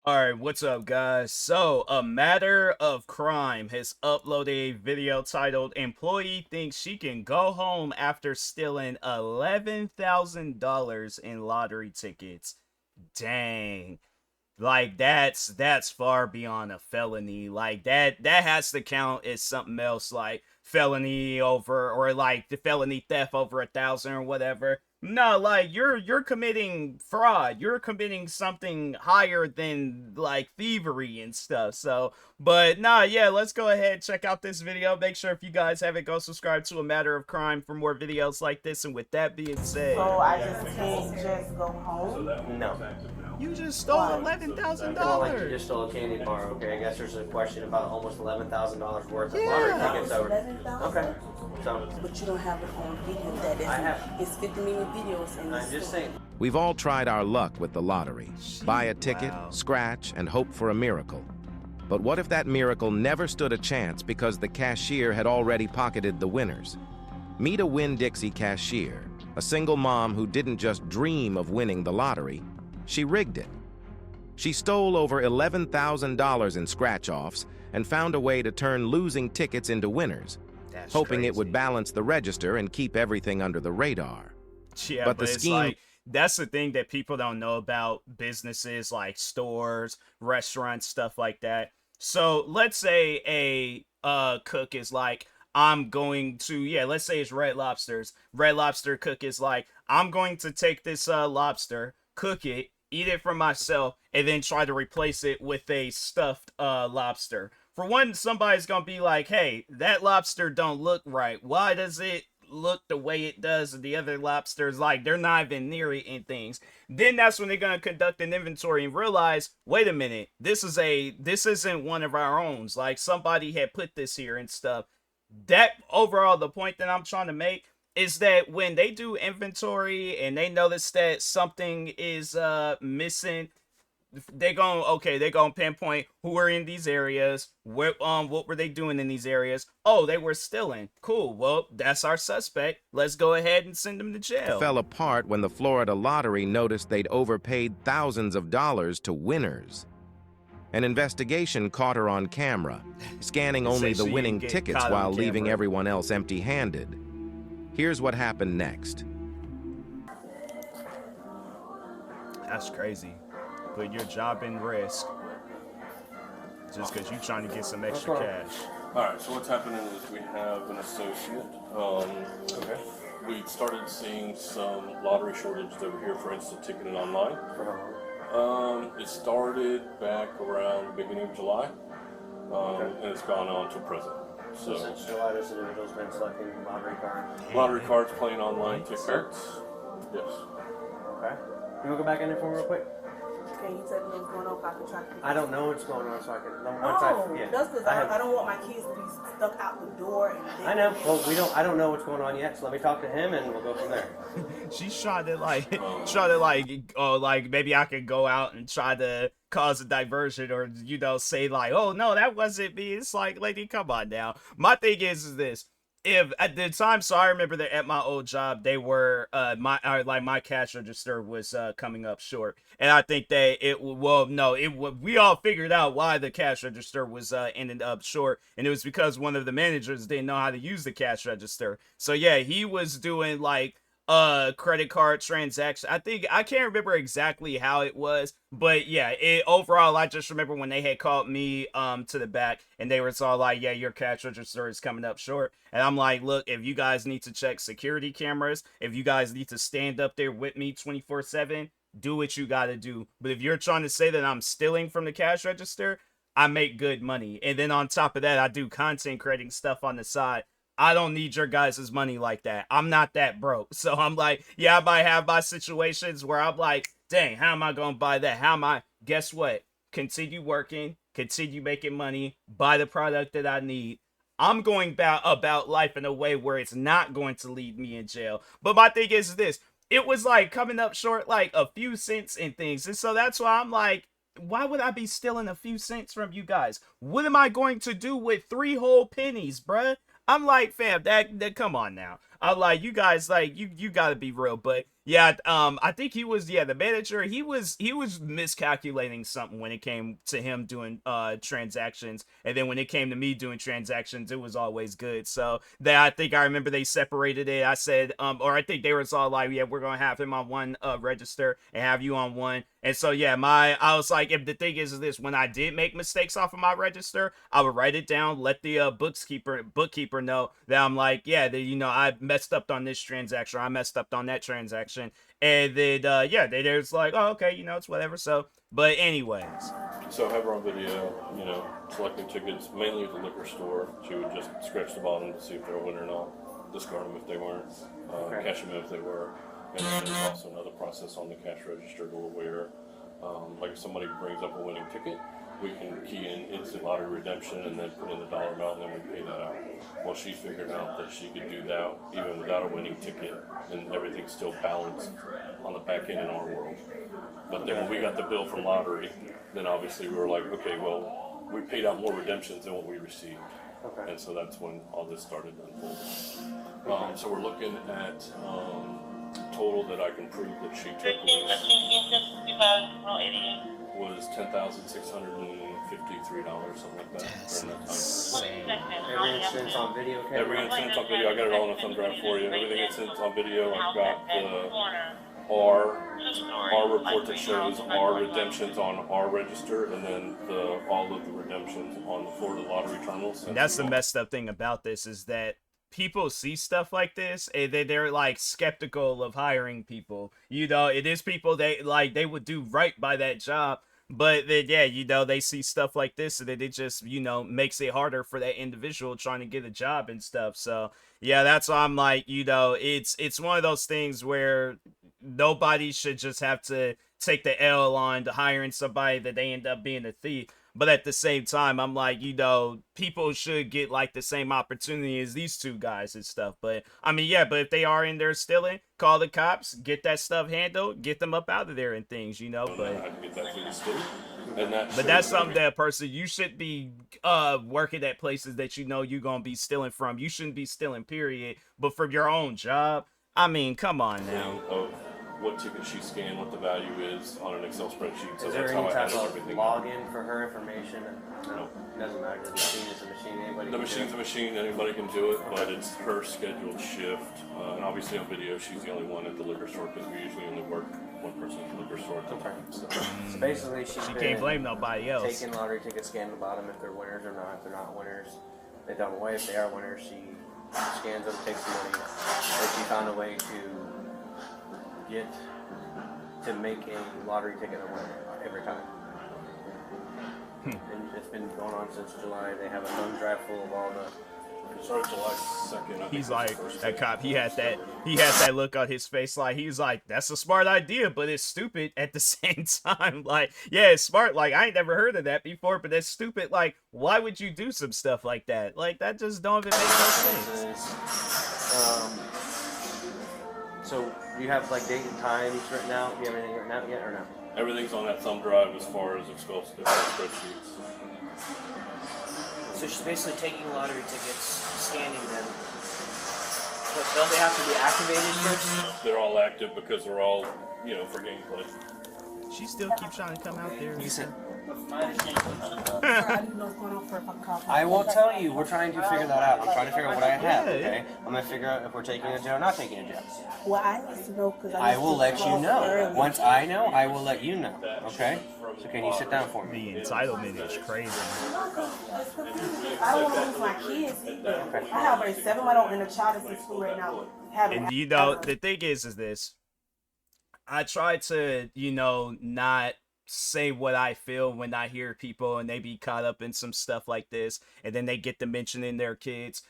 Alright, what's up, guys? So, a matter of crime has uploaded a video titled Employee Thinks She Can Go Home After Stealing $11,000 in lottery tickets. Dang. Like that's far beyond a felony. Like that has to count as something else, like felony over, or like the felony theft over 1,000 or whatever. No, like you're committing fraud. You're committing something higher than like thievery and stuff. So, but nah, yeah, let's go ahead, check out this video. Make sure if you guys haven't, go subscribe to A Matter of Crime for more videos like this. And with that being said, So I just can't just go home? No. you just stole $11,000. Like you just stole a candy bar, okay? I guess there's a question about almost $11,000 worth of Yeah. lottery tickets over. 11,000? Okay. So, But you don't have it on video. That is, I have. It's 50 million videos, and I'm just saying. We've all tried our luck with the lottery. Buy a ticket, Wow. scratch, and hope for a miracle. But what if that miracle never stood a chance because the cashier had already pocketed the winners? Meet a Winn-Dixie cashier, a single mom who didn't just dream of winning the lottery, she rigged it. She stole over $11,000 in scratch-offs and found a way to turn losing tickets into winners, That's hoping it crazy. would balance the register and keep everything under the radar. Yeah, But but the it's scheme- like that's the thing that people don't know about businesses like stores, restaurants, stuff like that. So let's say a cook is like, I'm going to, yeah, let's say it's Red Lobster's. Red Lobster cook is like, I'm going to take this lobster, cook it, eat it for myself, and then try to replace it with a stuffed lobster. For one, somebody's gonna be like, hey, that lobster don't look right. Why does it look the way it does? And the other lobsters, like, they're not even near it and things. Then that's when they're gonna conduct an inventory and realize, wait a minute, this isn't one of our own. Like, somebody had put this here and stuff. That overall, the point that I'm trying to make is that when they do inventory and they notice that something is missing, they're gonna pinpoint who were in these areas, what were they doing in these areas. Oh, they were stealing. Cool, well, that's our suspect. Let's go ahead and send them to jail. Fell apart when the Florida lottery noticed they'd overpaid thousands of dollars to winners. An investigation caught her on camera, scanning only the Essentially, you winning get tickets caught on while leaving camera. everyone else empty-handed. Here's what happened next. That's crazy. Put your job in risk just because you're trying to get some extra cash. Alright, so what's happening is we have an associate. Okay. We started seeing some lottery shortages over here for instant ticketing online. It started back around the beginning of July, and it's gone on to present. So since July, this individual's been selecting lottery cards. Lottery cards, playing online tickets. Yes. Okay. Can we go back in there for me real quick? can you tell me what's going on if I can try to figure I don't know what's going on, so I can. No, Yeah. that's because I have- I don't want my kids to be stuck out the door. And I know. Well, I don't know what's going on yet, so let me talk to him and we'll go from there. She's trying to like maybe I could go out and try to cause a diversion, or say like, oh no, that wasn't me. It's like, lady, come on now. My thing is this. If at the time, so I remember that at my old job, they were my cash register was coming up short, and I think that we all figured out why the cash register was ended up short, and it was because one of the managers didn't know how to use the cash register. So yeah, he was doing like credit card transaction. I can't remember exactly how it was, but yeah, overall I just remember when they had called me to the back and they were all like, yeah, your cash register is coming up short. And I'm like, look, if you guys need to check security cameras, if you guys need to stand up there with me 24/7, do what you gotta do. But if you're trying to say that I'm stealing from the cash register, I make good money, and then on top of that, I do content creating stuff on the side. I don't need your guys' money like that. I'm not that broke. So I'm like, yeah, I might have my situations where I'm like, dang, how am I going to buy that? Guess what? Continue working, continue making money, buy the product that I need. I'm going about life in a way where it's not going to lead me in jail. But my thing is this. It was like coming up short like a few cents and things. And so that's why I'm like, why would I be stealing a few cents from you guys? What am I going to do with 3 whole pennies, bruh? I'm like, fam, that come on now. I'm like, you guys, like, you gotta be real. But Yeah, I think he was, yeah, the manager. He was miscalculating something when it came to him doing transactions, and then when it came to me doing transactions, it was always good. So that, I think I remember they separated it. I said, or I think they was all like, yeah, we're gonna have him on one register and have you on one. And so yeah, I was like, if the thing is this, when I did make mistakes off of my register, I would write it down, let the bookkeeper know that I'm like, yeah, I messed up on this transaction, or I messed up on that transaction, and then yeah, they just like, oh, okay, it's whatever. So, but anyways, So have her on video, selecting tickets mainly at the liquor store. She would just scratch the bottom to see if they're a winner or not, discard them if they weren't, cash them in if they were. And then there's also another process on the cash register to where, like if somebody brings up a winning ticket, we can key in instant lottery redemption and then put in the dollar amount and then we pay that out. Well, she figured out that she could do that even without a winning ticket and everything's still balanced on the back end in our world. But then when we got the bill from lottery, then obviously we were like, okay, well, we paid out more redemptions than what we received. Okay. And so that's when all this started unfolding. So we're looking at total that I can prove that she took was $10,653, something like that. During that time. Every instance on video. Okay. Every instance on video, I got it all in a thumb drive for you. Everything instance on video, I've got the our report that shows our redemptions on our register, and then all of the redemptions on the Florida lottery terminals. and that's the messed up thing about this, is that people see stuff like this and they're like skeptical of hiring people. It is people that like they would do right by that job, but then yeah, they see stuff like this and then it just makes it harder for that individual trying to get a job and stuff. So yeah, that's why I'm like, it's one of those things where nobody should just have to take the L on to hiring somebody that they end up being a thief. But at the same time, I'm like, people should get like the same opportunity as these two guys and stuff. But I mean, yeah, but if they are in there stealing, call the cops, get that stuff handled, get them up out of there and things, But that's something that a person, you should be working at places that you're gonna be stealing from. You shouldn't be stealing, period. But from your own job, I mean, come on now. Of what ticket she scanned, what the value is on an Excel spreadsheet. So Is that's there how any I type handle of everything. login for her information? No. It doesn't matter. The machine is a machine. Anybody The can machine's do a machine, anybody can do it, but it's her scheduled shift. And obviously on video, she's the only one at the liquor store because we usually only work one person at the liquor store at the time. So. So basically, she's She been can't blame nobody else. taking lottery tickets, scanning the bottom if they're winners or not. If they're not winners, they don't away. If they are winners, she scans them, takes the money. But she found a way to make a lottery ticket a winner every time. And it's been going on since July. They have a thumb drive full of all the. It started July 2nd. I think He's was like, the first that day. cop, he had that look on his face, like he's like, that's a smart idea, but it's stupid at the same time. Like, yeah, it's smart, like I ain't never heard of that before, but that's stupid. Like, why would you do some stuff like that? Like, that just don't even make no sense. So you have like date and times written out? Do you have anything written out yet or no? Everything's on that thumb drive as far as Excel spreadsheets. So she's basically taking lottery tickets, scanning them. But don't they have to be activated first? They're all active because they're all, for gameplay. She still keeps trying to come out there. You said. I didn't know what's going on for if I'm coughing. I will tell you. We're trying to figure that out. I'm trying to figure out what I have. Okay. I'm gonna figure out if we're taking a jail or not taking a jail. Well, I need to know because I will let you know. Once I know, I will let you know. Okay. So can you sit down for me? The entitlement is crazy. I don't want to lose my kids either. I have a 7-month-old and a child that's in school right now. And the thing is this. I try to, not say what I feel when I hear people and they be caught up in some stuff like this, and then they get to mentioning their kids.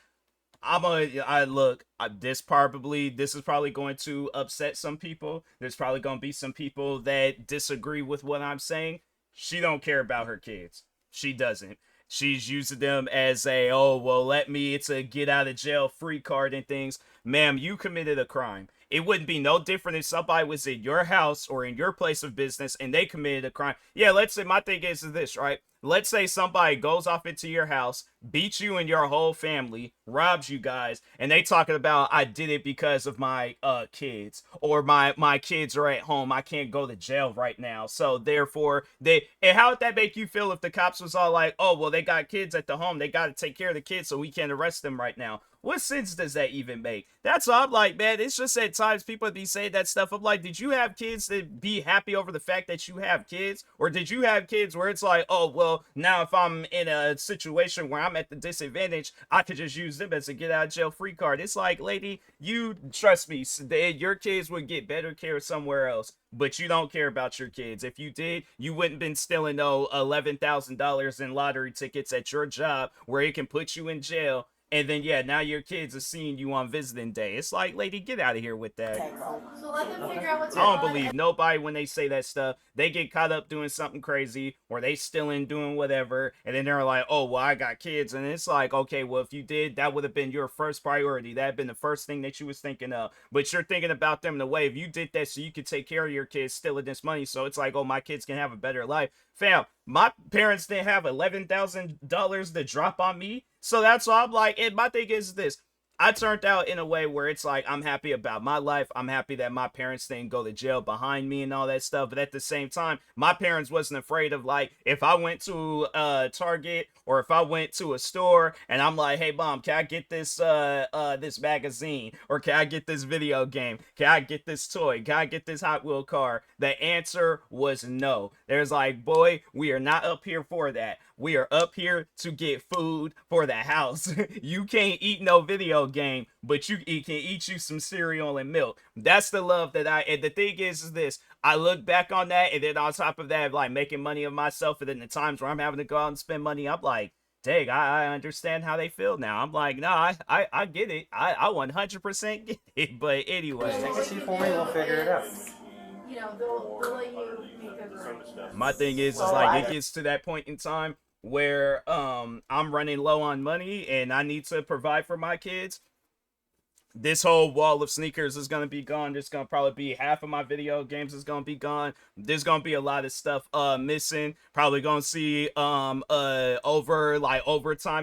This is probably going to upset some people. There's probably going to be some people that disagree with what I'm saying. She don't care about her kids. She doesn't. She's using them as it's a get out of jail free card and things. Ma'am, you committed a crime. It wouldn't be no different if somebody was in your house or in your place of business and they committed a crime. Yeah, let's say my thing is this, right? let's say somebody goes off into your house, beats you and your whole family, robs you guys, and they talking about I did it because of my kids, or my kids are at home, I can't go to jail right now, so therefore and how would that make you feel if the cops was all like, oh well, they got kids at the home, they got to take care of the kids, so we can't arrest them right now? What sense does that even make? That's all I'm like, man. It's just at times people be saying that stuff. I'm like, did you have kids to be happy over the fact that you have kids? Or did you have kids where it's like, oh, well, now if I'm in a situation where I'm at the disadvantage, I could just use them as a get out of jail free card. It's like, lady, you trust me, your kids would get better care somewhere else. But you don't care about your kids. If you did, you wouldn't been stealing no $11,000 in lottery tickets at your job where it can put you in jail. And then, yeah, now your kids are seeing you on visiting day. It's like, lady, get out of here with that. So let them figure out what's I going don't on. believe nobody when they say that stuff. They get caught up doing something crazy, or they stealing, doing whatever, and then they're like, oh, well, I got kids. And it's like, okay, well, if you did, that would have been your first priority. That had been the first thing that you was thinking of. But you're thinking about them in a way, if you did that so you could take care of your kids stealing this money, so it's like, oh, my kids can have a better life. Fam, my parents didn't have $11,000 to drop on me. So that's why I'm like, and my thing is this. I turned out in a way where it's like, I'm happy about my life. I'm happy that my parents didn't go to jail behind me and all that stuff. But at the same time, my parents wasn't afraid of, like, if I went to Target or if I went to a store and I'm like, hey, mom, can I get this this magazine? Or can I get this video game? Can I get this toy? Can I get this Hot Wheel car? The answer was no. There's like, boy, we are not up here for that. We are up here to get food for the house. You can't eat no video game, but you can eat you some cereal and milk. That's the love that and the thing is this, I look back on that, and then on top of that, like making money of myself, and then the times where I'm having to go out and spend money, I'm like, dang, I understand how they feel now. I'm like, no, I get it. I 100% get it. But anyway. Take a seat for me, we'll figure it out. You know, they'll let you make a group. My thing is like, it gets to that point in time where I'm running low on money and I need to provide for my kids. This whole wall of sneakers is gonna be gone. There's gonna probably be half of my video games is gonna be gone. There's gonna be a lot of stuff missing. Probably gonna see overtime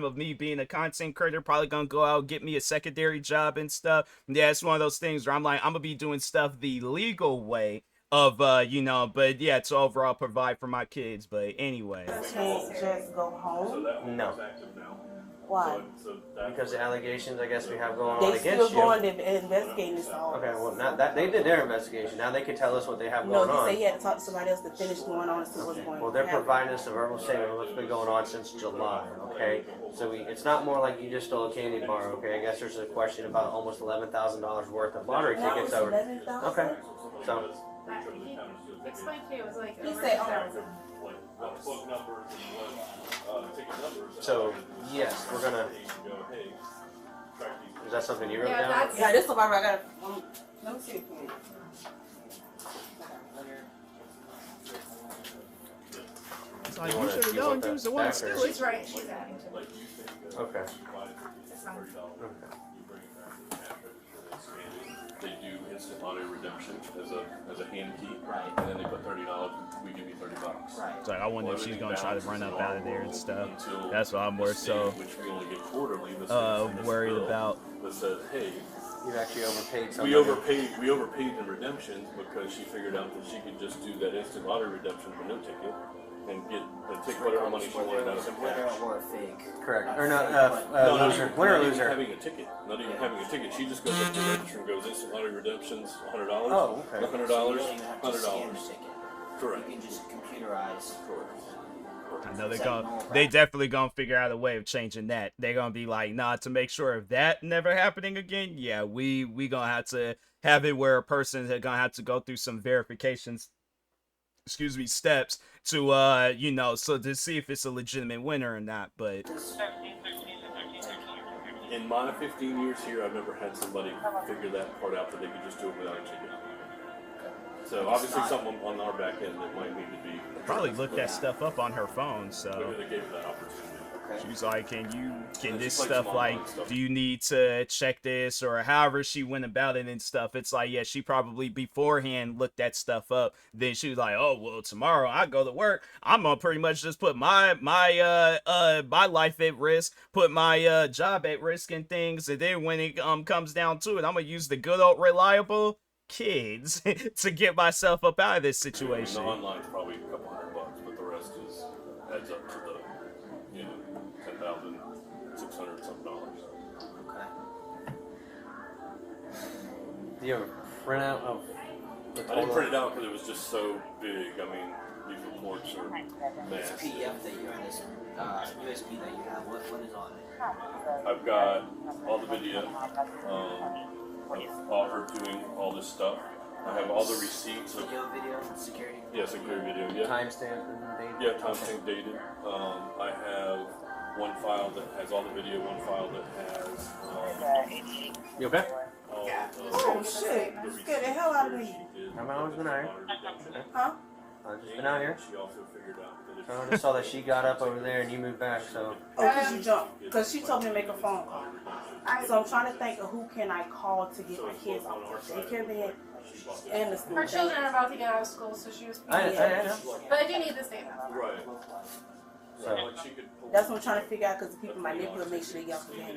of me being a content creator. Probably gonna go out, get me a secondary job and stuff. Yeah, it's one of those things where I'm like, I'm gonna be doing stuff the legal way of but yeah, to overall provide for my kids. But anyway, Can't just go home. No. Why? Because the allegations, I guess, we have going on They against still you. going to investigate this all. Okay, well, now that they did their investigation. Now they can tell us what they have No, going he on. said he had to talk to somebody else to finish going on and see what's going on. Well, they're providing us a verbal statement of what's been going on since July, okay? So it's not more like you just stole a candy bar, okay? I guess there's a question about almost $11,000 worth of lottery That tickets was over. 11,000? Okay, so He explained to you it was like He over said, 2,000. yes, we're gonna. Is that something you wrote Yeah, down? that's- Yeah, this is about I got. Let me see it. it's like, You you wanna- should have you known want you was the that one back or- stealing. She's right. She's adding to it. Okay. It's fine. They do instant lottery redemption as a hand key, Right. and then they put $30. We give you $30. Right. It's like, I wonder if she's gonna try to run up out of there and stuff. Until That's what I'm more the state, so which we only get quarterly. The state sent us a worried bill about. that said, hey, You actually overpaid somebody. we overpaid in redemptions because she figured out that she could just do that instant lottery redemption for no ticket and take whatever money she wanted out of the Whether cash. or a fake. Correct. Or not, No, loser. Winner or not even loser? having a ticket. Not even having a ticket. She just goes up to the register and goes instant lottery redemptions, $100. Oh, okay. $100. You don't even have to scan $100. the ticket. Correct. You can just computerize. I know Is that normal they practice? definitely gonna figure out a way of changing that. They're gonna be like, nah, to make sure of that never happening again, yeah, we gonna have to have it where a person is gonna have to go through some verifications, steps to so to see if it's a legitimate winner or not. But In my 15 years here, I've never had somebody figure that part out that they could just do it without a ticket. So obviously something on our back end that might need to be probably look that stuff up on her phone. So maybe they gave her that opportunity. Okay. She was like, can this like stuff, some like, online stuff. do you need to check this, or however she went about it and stuff. It's like, yeah, she probably beforehand looked that stuff up. Then she was like, oh, well, tomorrow I go to work, I'm gonna pretty much just put my life at risk, put my job at risk and things. And then when it comes down to it, I'm gonna use the good old reliable kids to get myself up out of this The situation. online's probably a couple $100, but the rest is adds up to the, you know, $10,600 something dollars. Okay. Do you have a printout of the total? I didn't print it out because it was just so big. I mean, these reports are This massive. PDF that you have, this USB that you have, what is on it? I've got all the video of her doing all this stuff. I have all the receipts of Video, security. security video. Yeah, Timestamp and date? yeah, timestamp dated. I have one file that has all the video, one file that has You okay? all Oh shit! You scared the hell out of me. I've always been out here. Huh? I've just been out here. She also figured out that So I just saw that she got up over there and you moved back, so. Oh, because you jumped. Because she told me to make a phone call. So I'm trying to think of who can I call to get my kids off the daycare bed and the school. Her children are about to get out of school, so she was. I know. But I do need this data. right. So, Like she could pull That's what I'm trying to figure out because the people in my neighborhood make sure they get off the bed.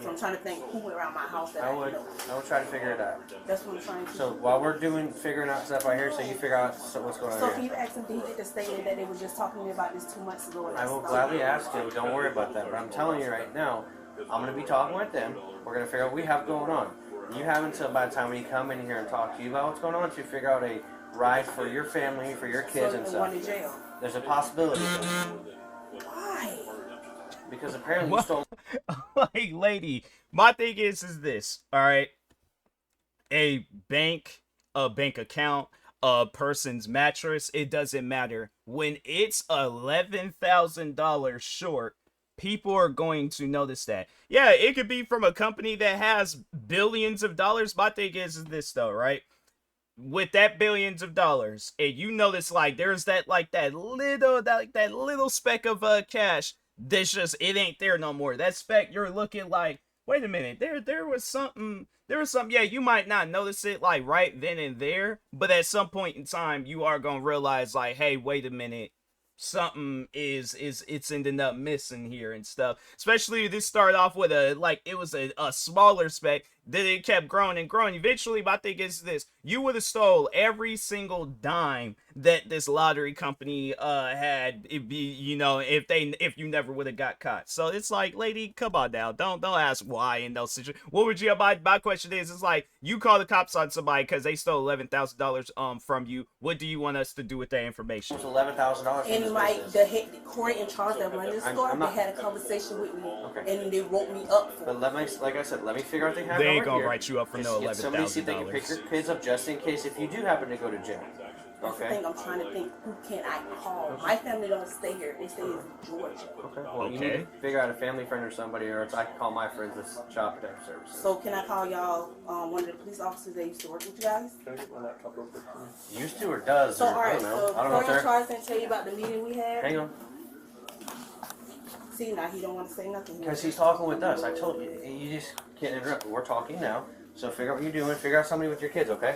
So I'm trying to think who went around my house that I I would know. try to figure it out. That's what I'm trying to do. So while we're figuring out stuff out here, so you figure out what's going So on can here. you ask them, did he get the statement that they were just talking to me about this 2 months ago? And I will stopped? gladly ask you. Don't worry about that. But I'm telling you right now, I'm going to be talking with them. We're going to figure out what we have going on. You have until by the time we come in here and talk to you about what's going on to figure out a ride for your family, for your kids and So one stuff. in jail. There's a possibility. Why? Because apparently you stole. Like, lady, my thing is this, all right? A bank account, a person's mattress, it doesn't matter. When it's $11,000 short, people are going to notice that. Yeah, it could be from a company that has billions of dollars. My thing is this though, right? With that billions of dollars, and you notice like there's that little speck of cash that's just, it ain't there no more. That speck, you're looking like, wait a minute, there was something, yeah, you might not notice it like right then and there, but at some point in time you are gonna realize like, hey, wait a minute, something it's ending up missing here and stuff. Especially this started off with it was a smaller speck, then it kept growing and growing. Eventually, my thing is this: you would have stole every single dime that this lottery company had. It'd be, if you never would have got caught. So it's like, lady, come on now, don't ask why in those situations. What would you? My question is, it's like you call the cops on somebody because they stole $11,000 from you. What do you want us to do with that information? It's $11,000. And like the Corey in charge that run this store, I'm not- they had a conversation with me, Okay. and they wrote me up for But like I said, let me figure out what they have They ain't over gonna here. write you up for no Get somebody, see if they can pick your $11,000. kids up just in case if you do happen to go to jail. That's the Okay? thing I'm trying to think, who can I call? My family don't stay here, they stay in Georgia. Okay. Well, you need Okay. to figure out a family friend or somebody, or else I can call my friends with Child Protective Services. So can I call y'all, one of the police officers that used to work with you guys? Can I get my laptop real quick? Used to or does? So Or, I alright, don't know. so I don't know if Corey in they're. charge didn't tell you about the meeting we had? Hang on. See, now he don't want to say nothing. Because he's talking with us. I told you. You just can't interrupt. We're talking now. So figure out what you're doing. Figure out somebody with your kids, okay?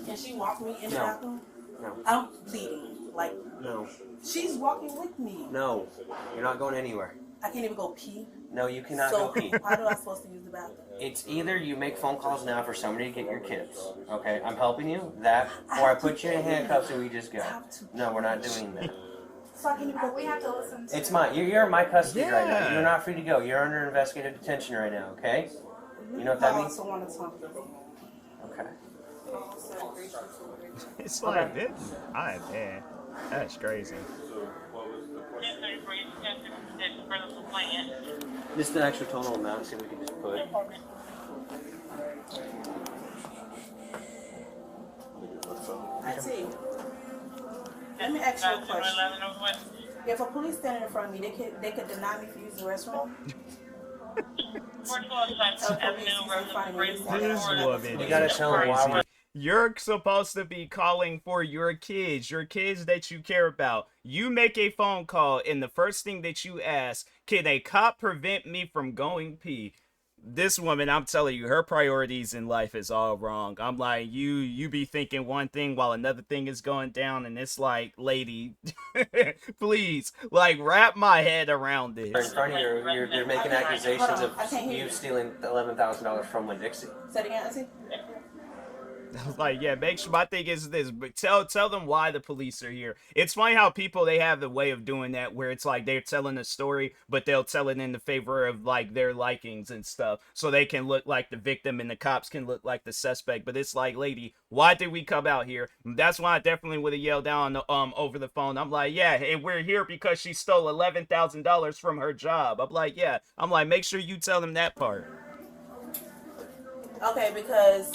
Can she walk me in the No. bathroom? No. I'm bleeding. Like, No. she's walking with me. No. You're not going anywhere. I can't even go pee. No, you cannot So go pee. how do I supposed to use the bathroom? It's either you make phone calls now for somebody to get your kids. Okay? I'm helping you. That, or I put you in handcuffs and we just go. No, we're not doing that. So I can't even go We pee. have to listen to. It's mine. You're in my custody right now. Yeah. You're not free to go. You're under investigative detention right now, okay? You know what that I means? also want to talk to you. Okay. It's like this. Man, that's crazy. Just the actual total amount, see if we can just put. I see. Let me ask you a question. If a police standing in front of me, they could deny me for using the restroom? This woman You gotta tell them why we're. You're supposed to be calling for your kids that you care about. You make a phone call, and the first thing that you ask, can a cop prevent me from going pee? This woman, I'm telling you, her priorities in life is all wrong. I'm like, you be thinking one thing while another thing is going down, and it's like, lady, please, like, wrap my head around In this. front of you, you're making accusations of I can't hear you you. stealing $11,000 from Winn-Dixie. Say it again, Auntie. I was like, yeah, make sure. My thing is this, but tell them why the police are here. It's funny how people, they have the way of doing that, where it's like they're telling a story, but they'll tell it in the favor of like their likings and stuff, so they can look like the victim and the cops can look like the suspect. But it's like, lady, why did we come out here? That's why I definitely would have yelled down over the phone. I'm like, yeah, and we're here because she stole $11,000 from her job. I'm like, yeah. I'm like, make sure you tell them that part. Okay, because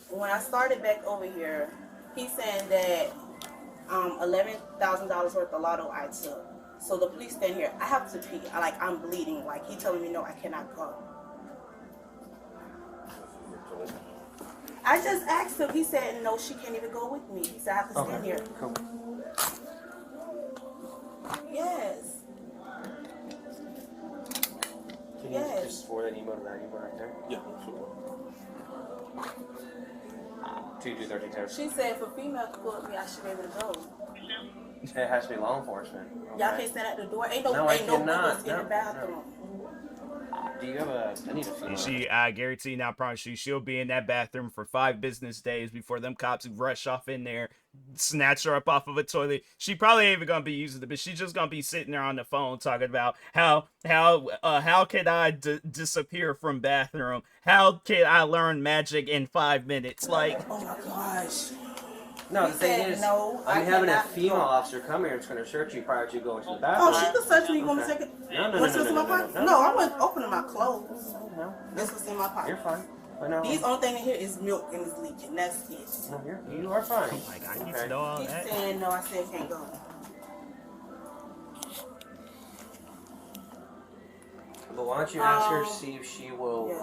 when I started back over here, he's saying that $11,000 worth of lotto I took. So the police stand here. I have to pee. I'm bleeding. Like, he telling me no, I cannot go. I just asked him. He said no, she can't even go with me. He said I have to stand here. Cool. Yes. Can you just forward that email to that email right there? Yeah, absolutely. 2-2-13 Terrace. She said if a female could go with me, I should be able to go. It has to be law enforcement. Y'all can't stand at the door. Ain't no No, I windows cannot. in the bathroom. Do you have a? I need a female. I guarantee now, I promise you, she'll be in that bathroom for 5 business days before them cops rush off in there, snatch her up off of a toilet. She probably ain't even gonna be using it, but she's just gonna be sitting there on the phone talking about how can I disappear from bathroom? How can I learn magic in 5 minutes? Like, Oh my gosh. No, He the thing said is, no, I I'm having a cannot female go. officer come here. It's going to search you prior to going to the bathroom. Oh, she can search me. You want me to Okay. take it? No, Want to see my pocket? no. No, I wasn't opening my clothes. No, This was in my pocket. you're fine. But no, These only thing in here is milk and it's leaking. That's it. no, you are fine. like I need to know all He's that. saying no. I said can't go. But why don't you ask her, see if she will Yes.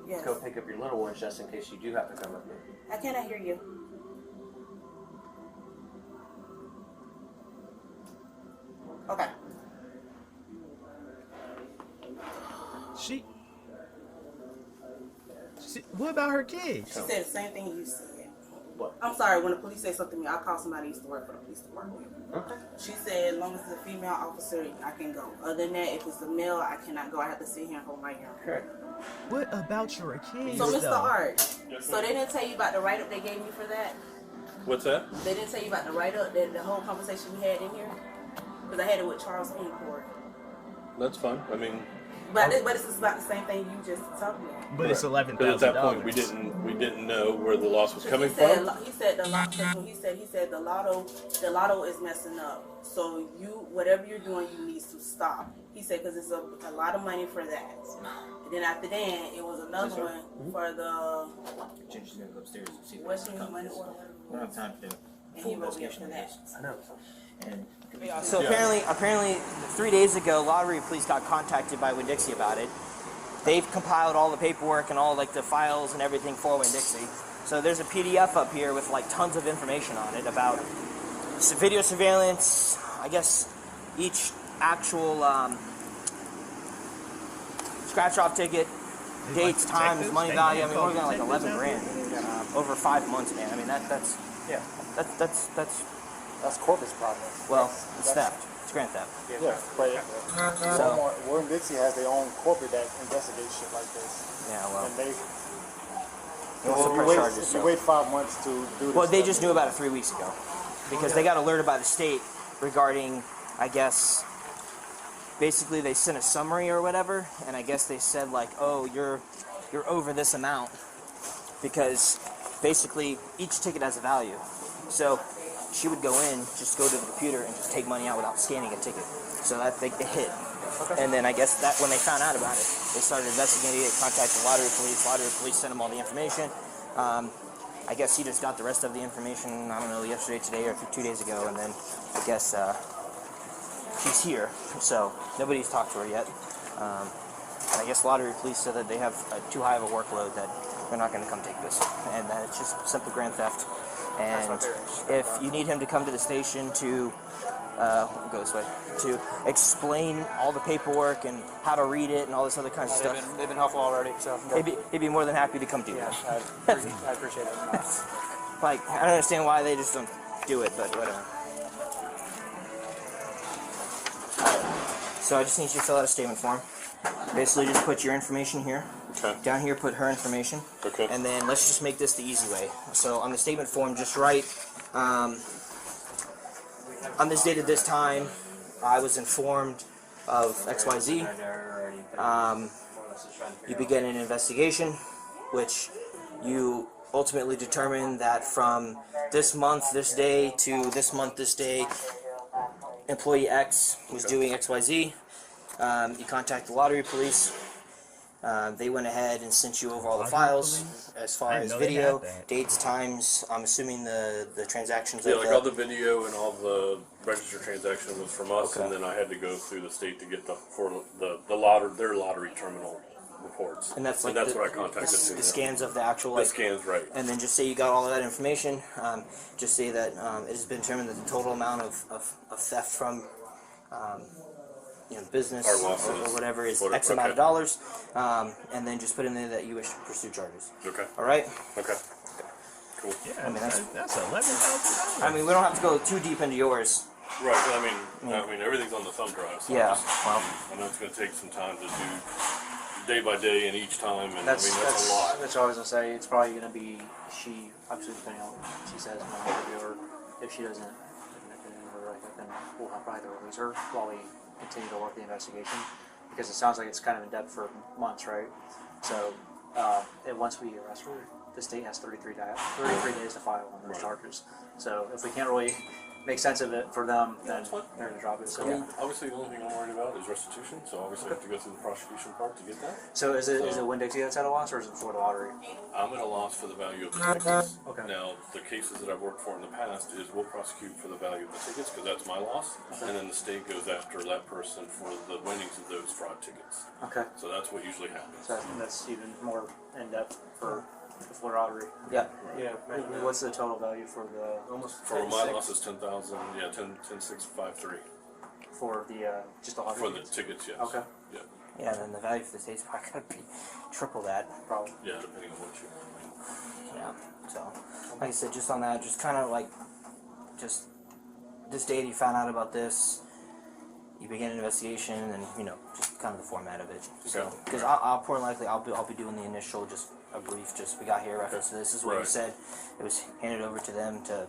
Yes. go pick up your little ones just in case you do have to come with me. I cannot hear you. Okay. She what about her kids? She said the same thing you said. What? I'm sorry, when the police say something to me, I'll call somebody who used to work for the police department. Okay. She said as long as it's a female officer, I can go. Other than that, if it's a male, I cannot go. I have to sit here and hold my hair. Good. What about your kids? So, Mr. though? Hart, so they didn't tell you about the write-up they gave me for that? What's that? They didn't tell you about the write-up, the whole conversation we had in here? Because I had it with Charles in court. That's fine. I mean, But this is about the same thing you just talked about. But it's $11,000. but at that point, we didn't know where the loss was coming He said, from. he said the lotto is messing up. So whatever you're doing, you need to stop. He said because it's a lot of money for that. And then after that, it was another one for the She's gonna go upstairs and see what's your money order. We don't have time to do And full he wrote me up investigation for of that. this. I know. And So apparently, 3 days ago, lottery police got contacted by Winn-Dixie about it. They've compiled all the paperwork and all like the files and everything for Winn-Dixie. So there's a PDF up here with like tons of information on it about video surveillance. I guess each actual scratch-off ticket, dates, times, money value. I mean, we're looking at like 11 grand over 5 months, man. I mean that's corpus problem. well, it's theft. It's grand theft. Yeah, but Warren Dixie has their own corporate that investigates shit like this. Yeah, well. And they, Also if press you wait, charges, if so. you wait 5 months to do this. Well, they stuff, just knew about it 3 weeks ago because they got alerted by the state regarding, I guess, basically they sent a summary or whatever, and I guess they said like, oh, you're over this amount because basically each ticket has a value. So she would go in, just go to the computer and just take money out without scanning a ticket. So that they hit. And then I guess that when they found out about it, they started investigating it, contacted the lottery police. Lottery police sent them all the information. I guess he just got the rest of the information, I don't know, yesterday, today, or 2 days ago, and then I guess she's here. So nobody's talked to her yet. And I guess lottery police said that they have too high of a workload that they're not going to come take this. And it's just simple grand theft. And my favorite. if you need him to come to the station to go this way, to explain all the paperwork and how to read it and all this other kinds of stuff, They've been helpful already, so he'd be more than happy to come do yeah, that. I appreciate it. Like, I don't understand why they just don't do it, but whatever. So I just need you to fill out a statement form. Basically, just put your information here. Okay. Down here, put her information. Okay. And then let's just make this the easy way. So on the statement form, just write, on this date at this time, I was informed of XYZ. You begin an investigation, which you ultimately determine that from this month, this day, to this month, this day, employee X was doing XYZ. You contact the lottery police. They went ahead and sent you over all the files as far as video, dates, times. I'm assuming the transactions. Yeah, like all the video and all the registered transactions was from us, and then I had to go through the state to get their lottery terminal reports. And that's like what I contacted. The scans of the actual. The scans, right. And then just say you got all of that information. Just say that it has been determined that the total amount of theft from business or whatever is X amount of dollars, and then just put in there that you wish to pursue charges. Okay. All right. Okay. Cool. Yeah, I mean, that's $11,000. I mean, we don't have to go too deep into yours. Right. I mean, everything's on the thumb drive. So Yeah. I know it's going to take some time to do day by day and each time, and That's a lot. That's what I was gonna say. It's probably gonna be she. Obviously, depending on what she says in the interview, or if she doesn't, then we'll probably have to release her while we continue to work the investigation, because it sounds like it's kind of in depth for months, right? So, and once we arrest her, the state has 33 days to file on those charges. So if we can't really make sense of it for them, then they're going to drop it. So, I mean, obviously the only thing I'm worried about is restitution, so obviously I have to go through the prosecution part to get that. so is it Winn-Dixie that's at a loss, or is it before the lottery? I'm at a loss for the value of the tickets. Okay. Now, the cases that I've worked for in the past is we'll prosecute for the value of the tickets, because that's my loss, and then the state goes after that person for the winnings of those fraud tickets. Okay. So that's what usually happens. So that's even more in depth for the Florida lottery. Yeah. Yeah. What's the total value for the For my loss is 10,000, yeah, 10,653 for the just the lottery? for the tickets, yes. Okay. Yeah. Yeah, and then the value for the state's probably going to be triple that. Probably. Yeah, depending on what you. Yeah. So, like I said, just on that, just kind of like, just this date you found out about this, you begin an investigation, and just kind of the format of it. So, because I'll more likely I'll be doing the initial, just a brief, just we got here reference to this is what you said. It was handed over to them to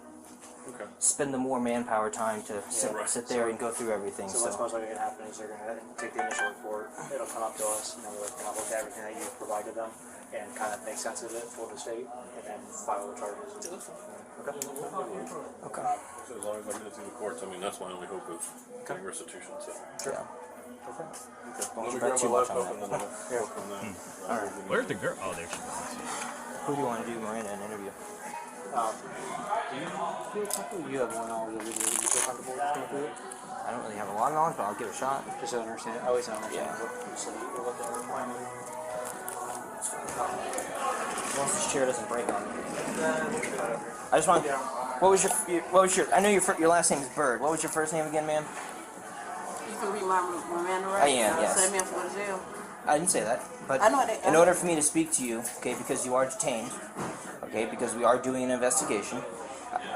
spend the more manpower time to sit there and go through everything. So what's most likely going to happen is they're going to take the initial report, it'll come up to us, and then we're going to look at everything that you provided them and kind of make sense of it for the state, and then file the charges. Okay. So as long as I get it through the courts, I mean, that's my only hope of getting restitution. So. Yeah. Okay. Don't Let me bet grab too my much on laptop and then that. I'll work on that. All right. Where's the girl? Oh, there she is. Who do you want to do Miranda an interview? Do you feel comfortable? You have 1 hour of video. Do you feel comfortable going through it? I don't really have a lot of knowledge, but I'll give it a shot. Just to understand. I always understand Yeah. what you said. We'll look at it. As long as this chair doesn't break on me. I just want. What was your? I know your last name is Bird. What was your first name again, ma'am? You can read my man, right? I am, yes. Send me up for the jail. I didn't say that, but I know that- in order for me to speak to you, okay, because you are detained, okay, because we are doing an investigation,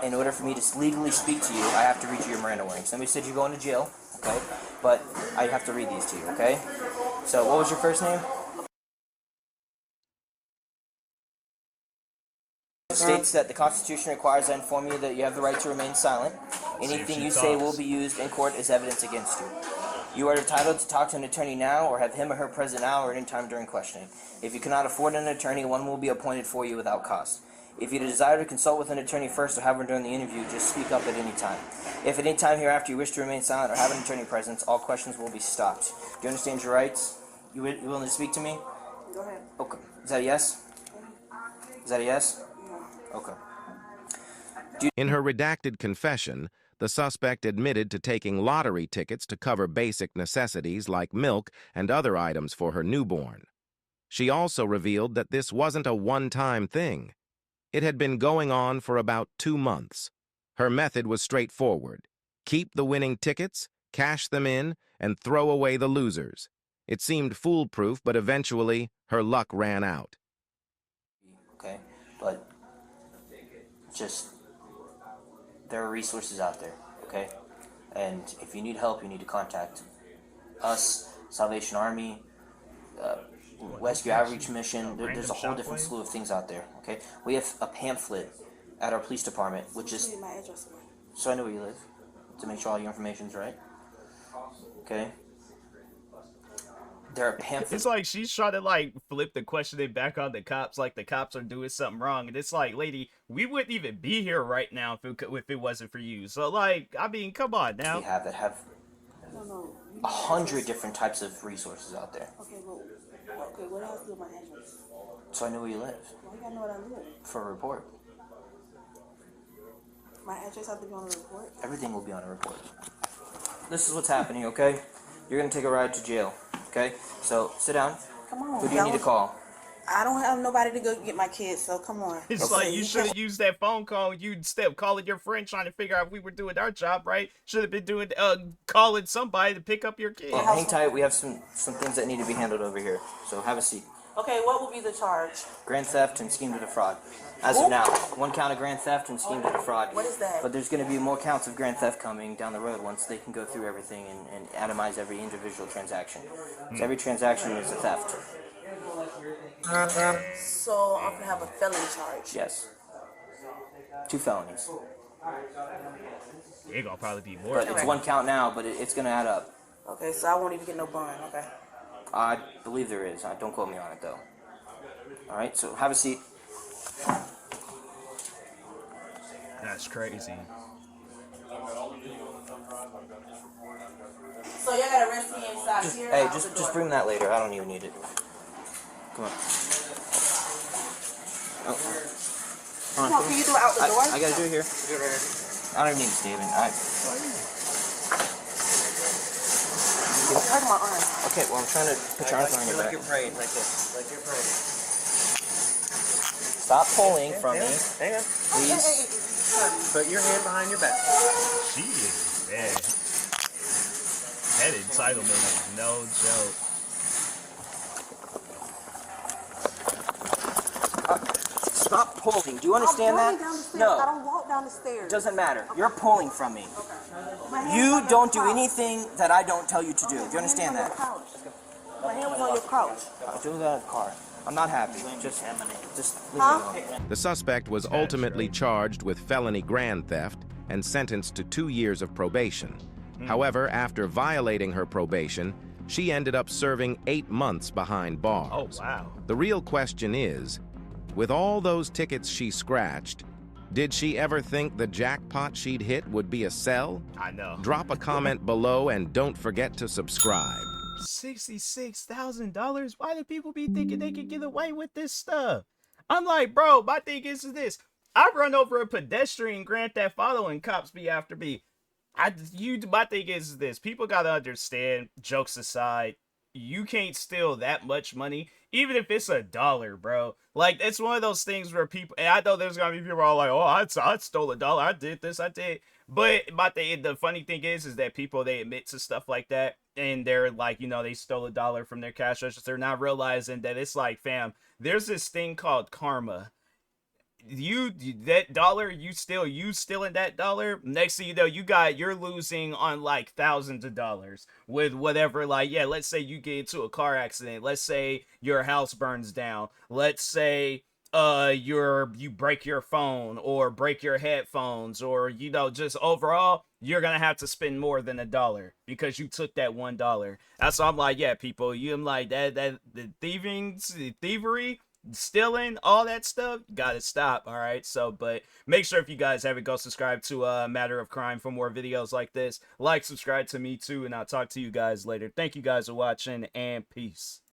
in order for me to legally speak to you, I have to read you your Miranda warnings. Somebody said you're going to jail, okay, but I have to read these to you, okay? So, what was your first name? States that the Constitution requires I inform you that you have the right to remain silent. Anything you say will be used in court as evidence against you. You are entitled to talk to an attorney now or have him or her present now or any time during questioning. If you cannot afford an attorney, one will be appointed for you without cost. If you desire to consult with an attorney first or have one during the interview, just speak up at any time. If at any time hereafter you wish to remain silent or have an attorney present, all questions will be stopped. Do you understand your rights? You willing to speak to me? Go ahead. Okay. Is that a yes? Is that a yes? Okay. In her redacted confession, the suspect admitted to taking lottery tickets to cover basic necessities like milk and other items for her newborn. She also revealed that this wasn't a one-time thing. It had been going on for about 2 months. Her method was straightforward. Keep the winning tickets, cash them in, and throw away the losers. It seemed foolproof, but eventually her luck ran out. Okay, but just there are resources out there, okay? And if you need help, you need to contact us, Salvation Army, Rescue Outreach Mission. There's a whole different slew of things out there, okay? We have a pamphlet at our police department, which is, My address. so I know where you live, to make sure all your information's right, okay? There are pamphlets. It's like she's trying to like flip the questioning back on the cops, like the cops are doing something wrong, and it's like, lady, we wouldn't even be here right now if it wasn't for you. So like, I mean, come on now. We have that have 100 different types of resources out there. Okay, well, okay, what else do my address? So I know where you live. Why you gotta know what I live? For a report. My address has to be on the report? Everything will be on a report. This is what's happening, okay? You're gonna take a ride to jail, okay? So sit down. Come on. Who do you need to call? I don't have nobody to go get my kids, so come on. It's like you should have used that phone call. You'd still calling your friend trying to figure out if we were doing our job right. Should have been doing calling somebody to pick up your kid. Hang tight. We have some things that need to be handled over here. So have a seat. Okay, what will be the charge? Grand theft and scheme to defraud. As of now, 1 count of grand theft and scheme to defraud. What is that? But there's going to be more counts of grand theft coming down the road once they can go through everything and atomize every individual transaction. So every transaction is a theft. So I'm gonna have a felony charge. Yes. 2 felonies. It gonna probably be more. But it's 1 count now, but it's going to add up. Okay, so I won't even get no bond, okay? I believe there is. Don't quote me on it, though. All right, so have a seat. That's crazy. So y'all gotta arrest me inside here? Hey, just bring that later. I don't even need it. Come on. Oh. Come on, can you do it out the door? I gotta do it here. I don't even need Steven. Hurt my arm. Okay, well, I'm trying to put your arms on your back. Like you're praying, like this. Like you're praying. Stop pulling from me. Hang on. Please. Put your hand behind your back. She is bad. That entitlement is no joke. Stop pulling. Do you understand that? Down the stairs. No. I don't walk down the stairs. Doesn't matter. You're pulling from me. My hand You was on don't your do couch. anything that I don't tell you to do. Do you understand My hand that? was on your couch. My hand was on your couch. I'll do that in the car. I'm not happy. Just leave me Huh? alone. The suspect was ultimately charged with felony grand theft and sentenced to 2 years of probation. However, after violating her probation, she ended up serving 8 months behind bars. Oh, wow. The real question is, with all those tickets she scratched, did she ever think the jackpot she'd hit would be a cell? I know. Drop a comment below and don't forget to subscribe. $66,000? Why do people be thinking they can get away with this stuff? I'm like, bro, my thing is this. I run over a pedestrian Grand Theft Auto and cops be after me. My thing is this. People gotta understand, jokes aside, you can't steal that much money, even if it's $1, bro. Like, it's one of those things where people, and I know there's gonna be people all like, oh, I stole $1, I did this, I did. But the funny thing is that people, they admit to stuff like that, and they're like, they stole $1 from their cash register, not realizing that it's like, fam, there's this thing called karma. That dollar, you stealing that dollar, next thing you know, you're losing on like thousands of dollars with whatever. Like, yeah, let's say you get into a car accident, let's say your house burns down, let's say you break your phone or break your headphones, or just overall you're gonna have to spend more than $1 because you took that $1. That's why I'm like, yeah, people, I'm like that the thievery, stealing, all that stuff, gotta stop. All right, so but make sure, if you guys haven't, go subscribe to Matter of Crime for more videos like this. Like, subscribe to me too, and I'll talk to you guys later. Thank you guys for watching, and peace.